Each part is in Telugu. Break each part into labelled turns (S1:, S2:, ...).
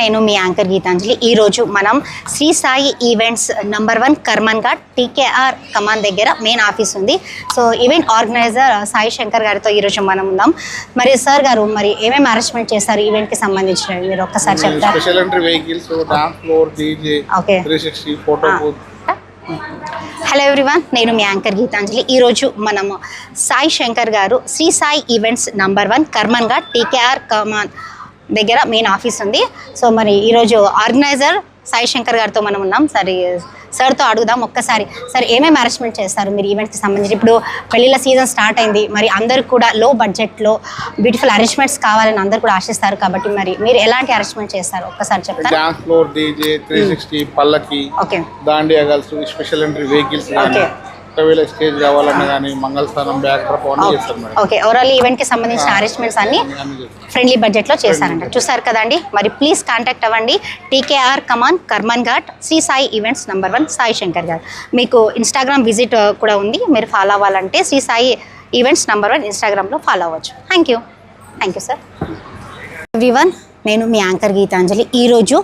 S1: నేను మీ యాంకర్ గీతాంజలి. ఈరోజు మనం Sri Sai events number 1 Karman Ghat TKR Kaman దగ్గర మెయిన్ ఆఫీస్ ఉంది. So event organizer Sai Shankar గారితో ఈరోజు మనం ఉన్నాం. మరి సార్ గారు మరి ఏమేమి అరేంజ్మెంట్ చేస్తారు ఈవెంట్కి సంబంధించినవి మీరు ఒక్కసారి చెప్తారు?
S2: Special entry vehicles, dance floor, DJ, 360 photo booth.
S1: Hello everyone, నేను మీ యాంకర్ గీతాంజలి. ఈరోజు మనము సాయి శంకర్ గారు Sri Sai events number 1 Karman Ghat TKR Kaman దగ్గర మెయిన్ ఆఫీస్ ఉంది. సో మరి ఈరోజు ఆర్గనైజర్ సాయి శంకర్ గారితో మనం ఉన్నాం. సరే సార్తో అడుగుదాం ఒక్కసారి. సార్ ఏమేమి అరేంజ్మెంట్ చేస్తారు మీరు ఈవెంట్కి సంబంధించి? ఇప్పుడు పెళ్ళిళ్ళ సీజన్ స్టార్ట్ అయింది, మరి అందరు కూడా లో బడ్జెట్లో బ్యూటిఫుల్ అరేంజ్మెంట్స్ కావాలని అందరు కూడా ఆశిస్తారు కాబట్టి మరి మీరు ఎలాంటి అరేంజ్మెంట్ చేస్తారు ఒక్కసారి చెప్తారు?
S2: డాన్స్ ఫ్లోర్, డీజే, 360 పల్లకి, Dandiya girls, special entry vehicles, ఒకవేళ స్టేజ్ కావాలన్నా కానీ మంగళస్థానం, బ్యాక్ డ్రాప్ అన్నీ చేస్తారు మేడం.
S1: ఓకే, ఓవరాల్ ఈవెంట్కి సంబంధించిన అరేంజ్మెంట్స్ అన్ని ఫ్రెండ్లీ బడ్జెట్లో చేశారంట. చూసారు కదండి, మరి ప్లీజ్ కాంటాక్ట్ అవ్వండి. టీకేఆర్ కమాన్ కర్మన్ ఘాట్ శ్రీ సాయి ఈవెంట్స్ నంబర్ 1 సాయి శంకర్ గారు. మీకు ఇన్స్టాగ్రామ్ విజిట్ కూడా ఉంది, మీరు ఫాలో అవ్వాలంటే శ్రీ సాయి ఈవెంట్స్ నంబర్ 1 ఇన్స్టాగ్రామ్లో ఫాలో అవ్వచ్చు. Thank you sir. ఎవ్రీవన్, నేను మీ యాంకర్ గీతాంజలి. ఈరోజు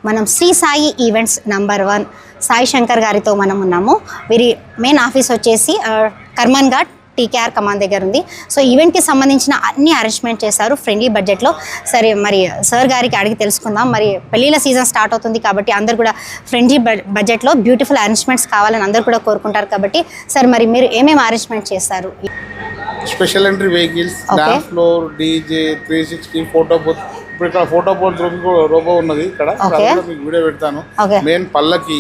S1: మనం శ్రీ సాయి ఈవెంట్స్ నంబర్ 1 సాయి శంకర్ గారితో మనం ఉన్నాము. వీరి మెయిన్ ఆఫీస్ వచ్చేసి కర్మన్ ఘాట్ టీకేఆర్ కమాన్ దగ్గర ఉంది. సో ఈవెంట్కి సంబంధించిన అన్ని అరేంజ్మెంట్ చేశారు ఫ్రెండ్లీ బడ్జెట్లో. సరే మరి సార్ గారికి అడిగి తెలుసుకుందాం. మరి పెళ్ళిళ్ళ సీజన్ స్టార్ట్ అవుతుంది కాబట్టి అందరు కూడా ఫ్రెండ్లీ బడ్జెట్లో బ్యూటిఫుల్ అరేంజ్మెంట్స్ కావాలని అందరు కూడా కోరుకుంటారు కాబట్టి సార్ మరి మీరు ఏమేమి అరేంజ్మెంట్ చేస్తారు?
S2: Special entry vehicles, dance floor, DJ, 360 photo booth. ఇప్పుడు ఇక్కడ ఫోటో బూత్ రోబో ఉన్నది ఇక్కడ, మీకు వీడియో పెడతాను. మెయిన్ పల్లకి,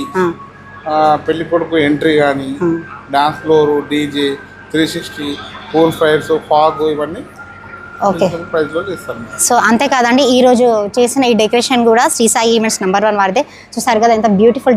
S2: పెళ్లి కొడుకు ఎంట్రీ కానీ, dance floor, DJ, 360 pool fires, fog, ఇవన్నీ ప్రైస్ లో చేస్తాను.
S1: సో అంతేకాదండి, ఈరోజు చేసిన ఈ డెకరేషన్ కూడా శ్రీ సాయి ఈవెంట్స్ నంబర్ 1 వారిదే. చూసారు కదా ఎంత బ్యూటిఫుల్